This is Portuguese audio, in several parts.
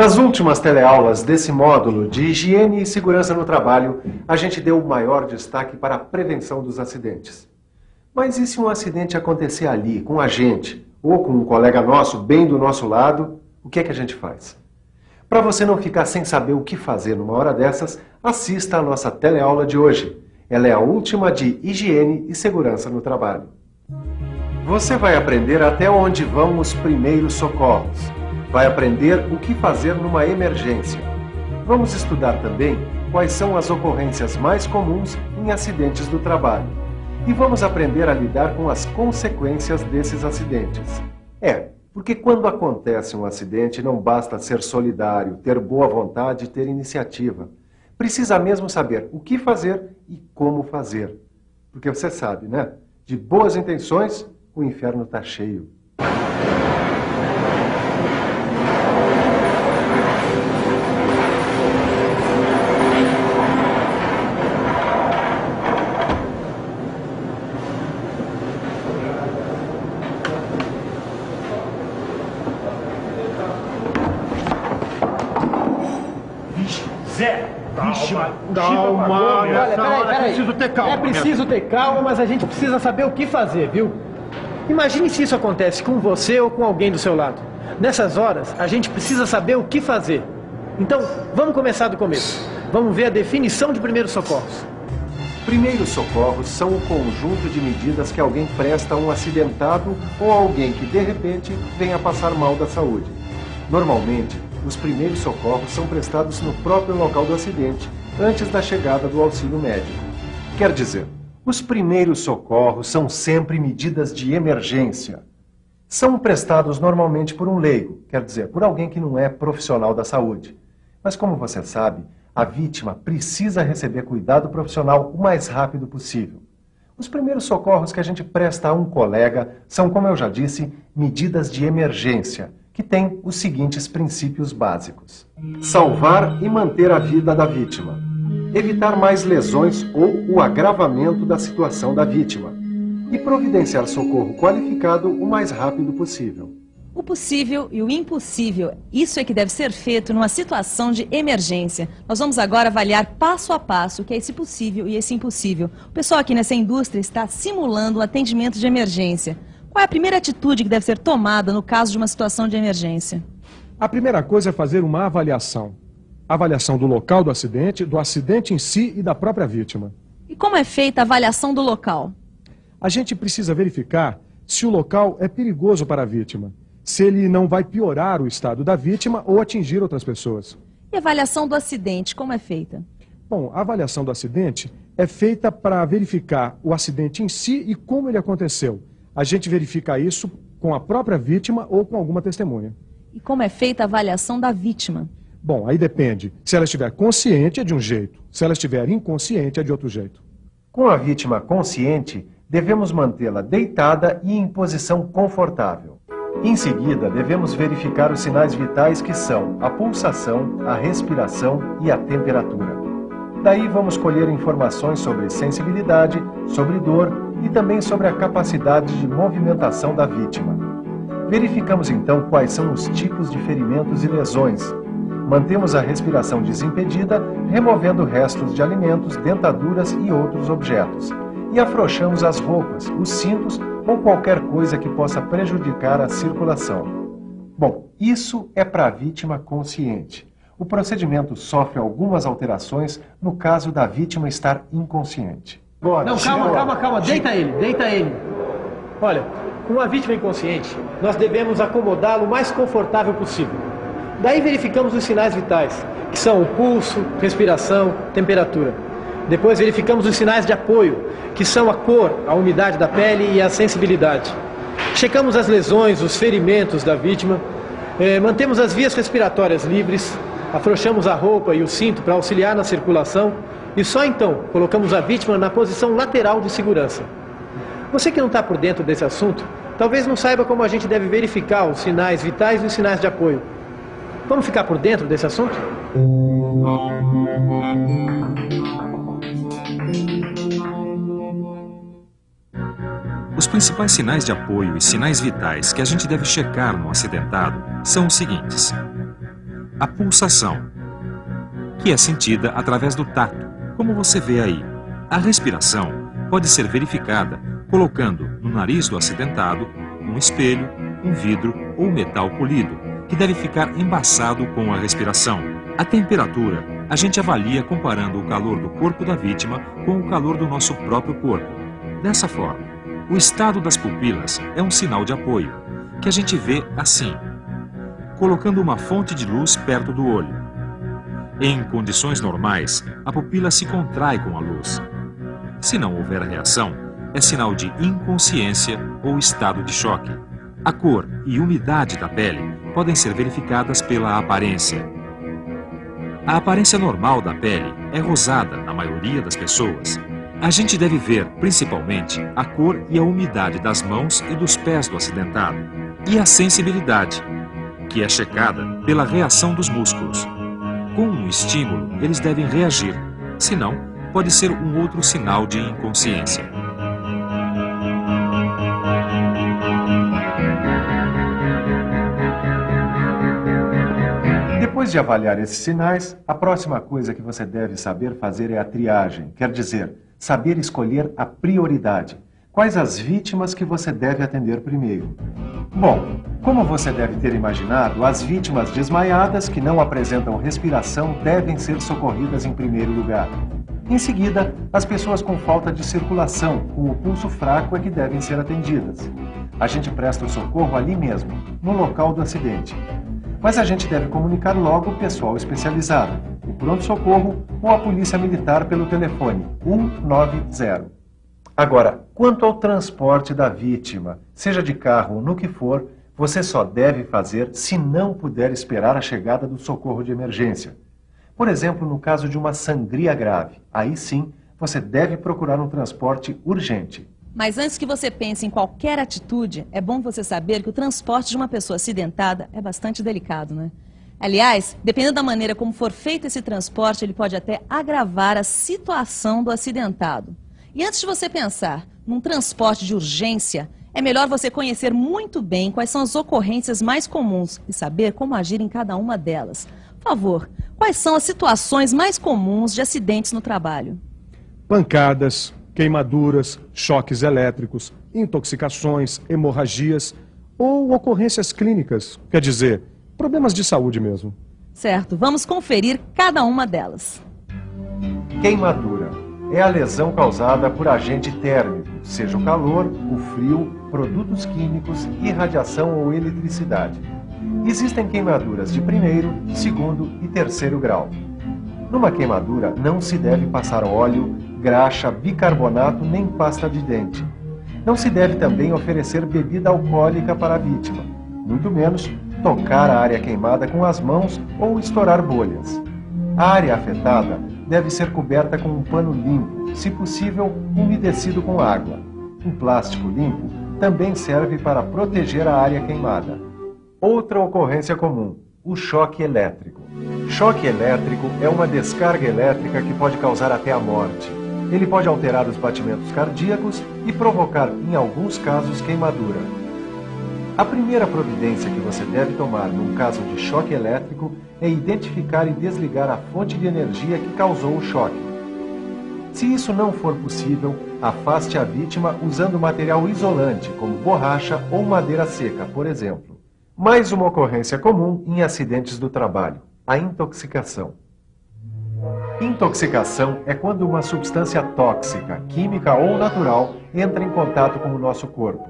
Nas últimas teleaulas desse módulo de higiene e segurança no trabalho, a gente deu o maior destaque para a prevenção dos acidentes. Mas e se um acidente acontecer ali, com a gente, ou com um colega nosso, bem do nosso lado, o que é que a gente faz? Para você não ficar sem saber o que fazer numa hora dessas, assista a nossa teleaula de hoje. Ela é a última de higiene e segurança no trabalho. Você vai aprender até onde vão os primeiros socorros. Vai aprender o que fazer numa emergência. Vamos estudar também quais são as ocorrências mais comuns em acidentes do trabalho. E vamos aprender a lidar com as consequências desses acidentes. Porque quando acontece um acidente não basta ser solidário, ter boa vontade e ter iniciativa. Precisa mesmo saber o que fazer e como fazer. Porque você sabe, né? De boas intenções, o inferno está cheio. Calma, olha, peraí. Preciso ter calma. É preciso ter calma, mas a gente precisa saber o que fazer, viu? Imagine se isso acontece com você ou com alguém do seu lado. Nessas horas, a gente precisa saber o que fazer. Então, vamos começar do começo. Vamos ver a definição de primeiros socorros. Primeiros socorros são o conjunto de medidas que alguém presta a um acidentado ou alguém que, de repente, venha a passar mal da saúde. Normalmente, os primeiros socorros são prestados no próprio local do acidente, antes da chegada do auxílio médico. Quer dizer, os primeiros socorros são sempre medidas de emergência. São prestados normalmente por um leigo, quer dizer, por alguém que não é profissional da saúde. Mas como você sabe, a vítima precisa receber cuidado profissional o mais rápido possível. Os primeiros socorros que a gente presta a um colega são, como eu já disse, medidas de emergência, que têm os seguintes princípios básicos: salvar e manter a vida da vítima, evitar mais lesões ou o agravamento da situação da vítima e providenciar socorro qualificado o mais rápido possível. O possível e o impossível, isso é que deve ser feito numa situação de emergência. Nós vamos agora avaliar passo a passo o que é esse possível e esse impossível. O pessoal aqui nessa indústria está simulando um atendimento de emergência. Qual é a primeira atitude que deve ser tomada no caso de uma situação de emergência? A primeira coisa é fazer uma avaliação. Avaliação do local do acidente em si e da própria vítima. E como é feita a avaliação do local? A gente precisa verificar se o local é perigoso para a vítima, se ele não vai piorar o estado da vítima ou atingir outras pessoas. E a avaliação do acidente, como é feita? Bom, a avaliação do acidente é feita para verificar o acidente em si e como ele aconteceu. A gente verifica isso com a própria vítima ou com alguma testemunha. E como é feita a avaliação da vítima? Bom, aí depende. Se ela estiver consciente é de um jeito, se ela estiver inconsciente é de outro jeito. Com a vítima consciente, devemos mantê-la deitada e em posição confortável. Em seguida, devemos verificar os sinais vitais que são a pulsação, a respiração e a temperatura. Daí vamos colher informações sobre sensibilidade, sobre dor e também sobre a capacidade de movimentação da vítima. Verificamos então quais são os tipos de ferimentos e lesões. Mantemos a respiração desimpedida, removendo restos de alimentos, dentaduras e outros objetos. E afrouxamos as roupas, os cintos ou qualquer coisa que possa prejudicar a circulação. Bom, isso é para a vítima consciente. O procedimento sofre algumas alterações no caso da vítima estar inconsciente. Bora, não, calma. Deita ele. Olha, com a vítima inconsciente, nós devemos acomodá-lo o mais confortável possível. Daí verificamos os sinais vitais, que são o pulso, respiração, temperatura. Depois verificamos os sinais de apoio, que são a cor, a umidade da pele e a sensibilidade. Checamos as lesões, os ferimentos da vítima, mantemos as vias respiratórias livres, afrouxamos a roupa e o cinto para auxiliar na circulação e só então colocamos a vítima na posição lateral de segurança. Você que não está por dentro desse assunto, talvez não saiba como a gente deve verificar os sinais vitais e os sinais de apoio. Vamos ficar por dentro desse assunto? Os principais sinais de apoio e sinais vitais que a gente deve checar no acidentado são os seguintes: a pulsação, que é sentida através do tato, como você vê aí. A respiração pode ser verificada colocando no nariz do acidentado um espelho, um vidro ou metal polido, que deve ficar embaçado com a respiração. A temperatura a gente avalia comparando o calor do corpo da vítima com o calor do nosso próprio corpo. Dessa forma, o estado das pupilas é um sinal de apoio, que a gente vê assim, colocando uma fonte de luz perto do olho. Em condições normais, a pupila se contrai com a luz. Se não houver reação, é sinal de inconsciência ou estado de choque. A cor e umidade da pele podem ser verificadas pela aparência. A aparência normal da pele é rosada na maioria das pessoas. A gente deve ver, principalmente, a cor e a umidade das mãos e dos pés do acidentado. E a sensibilidade, que é checada pela reação dos músculos. Com um estímulo, eles devem reagir, senão, pode ser um outro sinal de inconsciência. Depois de avaliar esses sinais, a próxima coisa que você deve saber fazer é a triagem, quer dizer, saber escolher a prioridade. Quais as vítimas que você deve atender primeiro? Bom, como você deve ter imaginado, as vítimas desmaiadas que não apresentam respiração devem ser socorridas em primeiro lugar. Em seguida, as pessoas com falta de circulação, com o pulso fraco, é que devem ser atendidas. A gente presta o socorro ali mesmo, no local do acidente. Mas a gente deve comunicar logo o pessoal especializado, o pronto-socorro ou a polícia militar pelo telefone 190. Agora, quanto ao transporte da vítima, seja de carro ou no que for, você só deve fazer se não puder esperar a chegada do socorro de emergência. Por exemplo, no caso de uma sangria grave, aí sim, você deve procurar um transporte urgente. Mas antes que você pense em qualquer atitude, é bom você saber que o transporte de uma pessoa acidentada é bastante delicado, né? Aliás, dependendo da maneira como for feito esse transporte, ele pode até agravar a situação do acidentado. E antes de você pensar num transporte de urgência, é melhor você conhecer muito bem quais são as ocorrências mais comuns e saber como agir em cada uma delas. Por favor, quais são as situações mais comuns de acidentes no trabalho? Pancadas, queimaduras, choques elétricos, intoxicações, hemorragias ou ocorrências clínicas, quer dizer, problemas de saúde mesmo. Certo, vamos conferir cada uma delas. Queimadura é a lesão causada por agente térmico, seja o calor, o frio, produtos químicos, irradiação ou eletricidade. Existem queimaduras de primeiro, segundo e terceiro grau. Numa queimadura não se deve passar óleo, graxa, bicarbonato nem pasta de dente. Não se deve também oferecer bebida alcoólica para a vítima, muito menos tocar a área queimada com as mãos ou estourar bolhas. A área afetada deve ser coberta com um pano limpo, se possível, umedecido com água. Um plástico limpo também serve para proteger a área queimada. Outra ocorrência comum, o choque elétrico. Choque elétrico é uma descarga elétrica que pode causar até a morte. Ele pode alterar os batimentos cardíacos e provocar, em alguns casos, queimadura. A primeira providência que você deve tomar num caso de choque elétrico é identificar e desligar a fonte de energia que causou o choque. Se isso não for possível, afaste a vítima usando material isolante, como borracha ou madeira seca, por exemplo. Mais uma ocorrência comum em acidentes do trabalho, a intoxicação. Intoxicação é quando uma substância tóxica, química ou natural, entra em contato com o nosso corpo.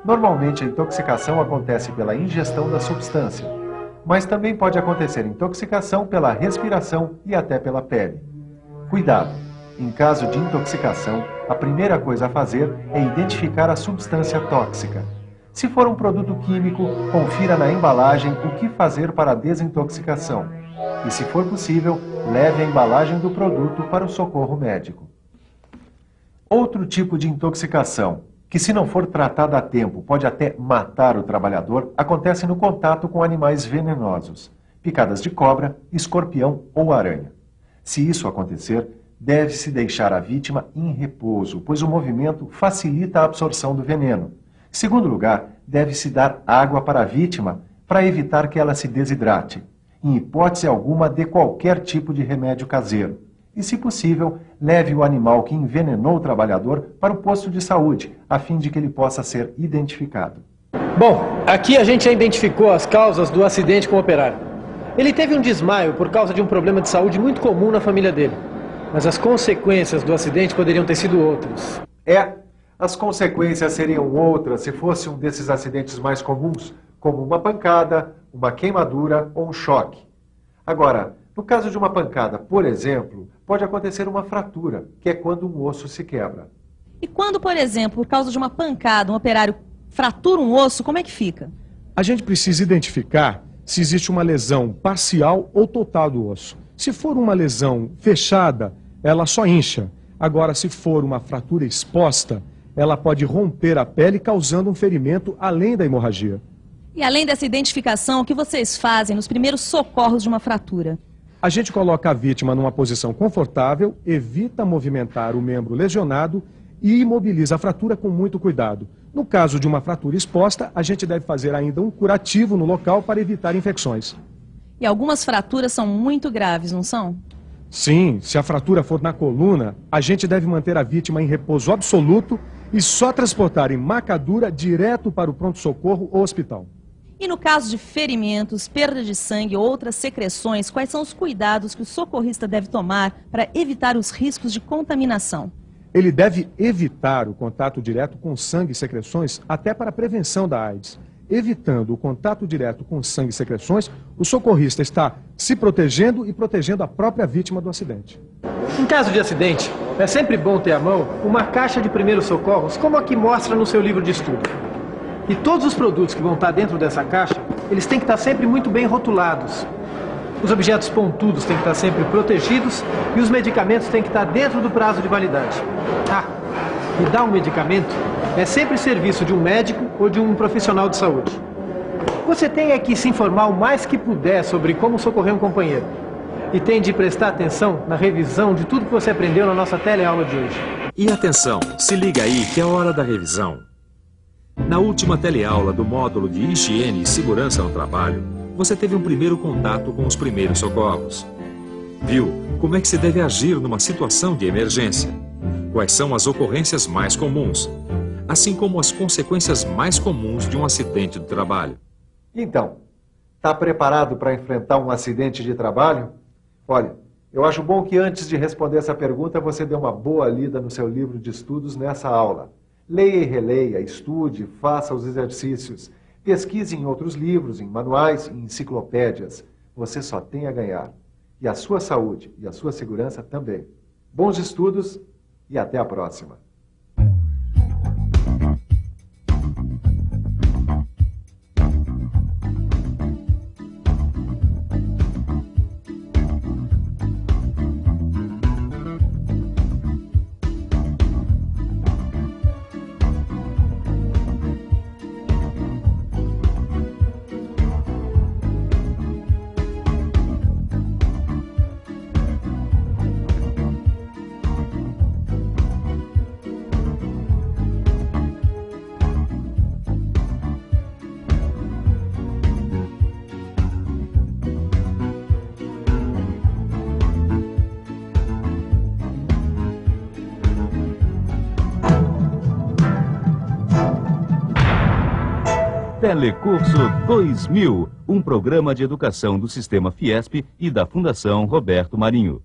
Normalmente a intoxicação acontece pela ingestão da substância, mas também pode acontecer intoxicação pela respiração e até pela pele. Cuidado! Em caso de intoxicação, a primeira coisa a fazer é identificar a substância tóxica. Se for um produto químico, confira na embalagem o que fazer para a desintoxicação. E, se for possível, leve a embalagem do produto para o socorro médico. Outro tipo de intoxicação, que se não for tratada a tempo pode até matar o trabalhador, acontece no contato com animais venenosos, picadas de cobra, escorpião ou aranha. Se isso acontecer, deve-se deixar a vítima em repouso, pois o movimento facilita a absorção do veneno. Em segundo lugar, deve-se dar água para a vítima para evitar que ela se desidrate. Em hipótese alguma, dê qualquer tipo de remédio caseiro. E, se possível, leve o animal que envenenou o trabalhador para o posto de saúde, a fim de que ele possa ser identificado. Bom, aqui a gente já identificou as causas do acidente com o operário. Ele teve um desmaio por causa de um problema de saúde muito comum na família dele. Mas as consequências do acidente poderiam ter sido outras. As consequências seriam outras se fosse um desses acidentes mais comuns, como uma pancada, uma queimadura ou um choque. Agora, no caso de uma pancada, por exemplo, pode acontecer uma fratura, que é quando um osso se quebra. E quando, por exemplo, por causa de uma pancada, um operário fratura um osso, como é que fica? A gente precisa identificar se existe uma lesão parcial ou total do osso. Se for uma lesão fechada, ela só incha. Agora, se for uma fratura exposta, ela pode romper a pele, causando um ferimento além da hemorragia. E além dessa identificação, o que vocês fazem nos primeiros socorros de uma fratura? A gente coloca a vítima numa posição confortável, evita movimentar o membro lesionado e imobiliza a fratura com muito cuidado. No caso de uma fratura exposta, a gente deve fazer ainda um curativo no local para evitar infecções. E algumas fraturas são muito graves, não são? Sim, se a fratura for na coluna, a gente deve manter a vítima em repouso absoluto e só transportar em maca dura direto para o pronto-socorro ou hospital. E no caso de ferimentos, perda de sangue ou outras secreções, quais são os cuidados que o socorrista deve tomar para evitar os riscos de contaminação? Ele deve evitar o contato direto com sangue e secreções, até para a prevenção da AIDS. Evitando o contato direto com sangue e secreções, o socorrista está se protegendo e protegendo a própria vítima do acidente. Em caso de acidente, é sempre bom ter à mão uma caixa de primeiros socorros, como a que mostra no seu livro de estudo. E todos os produtos que vão estar dentro dessa caixa, eles têm que estar sempre muito bem rotulados. Os objetos pontudos têm que estar sempre protegidos e os medicamentos têm que estar dentro do prazo de validade. E dar um medicamento é sempre serviço de um médico ou de um profissional de saúde. Você tem que se informar o mais que puder sobre como socorrer um companheiro. E tem de prestar atenção na revisão de tudo que você aprendeu na nossa teleaula de hoje. E atenção, se liga aí que é hora da revisão. Na última teleaula do módulo de higiene e segurança no trabalho, você teve um primeiro contato com os primeiros socorros. Viu como é que se deve agir numa situação de emergência? Quais são as ocorrências mais comuns? Assim como as consequências mais comuns de um acidente do trabalho. Então, está preparado para enfrentar um acidente de trabalho? Olha, eu acho bom que antes de responder essa pergunta, você dê uma boa lida no seu livro de estudos nessa aula. Leia e releia, estude, faça os exercícios. Pesquise em outros livros, em manuais, em enciclopédias. Você só tem a ganhar. E a sua saúde e a sua segurança também. Bons estudos e até a próxima. Telecurso 2000, um programa de educação do Sistema Fiesp e da Fundação Roberto Marinho.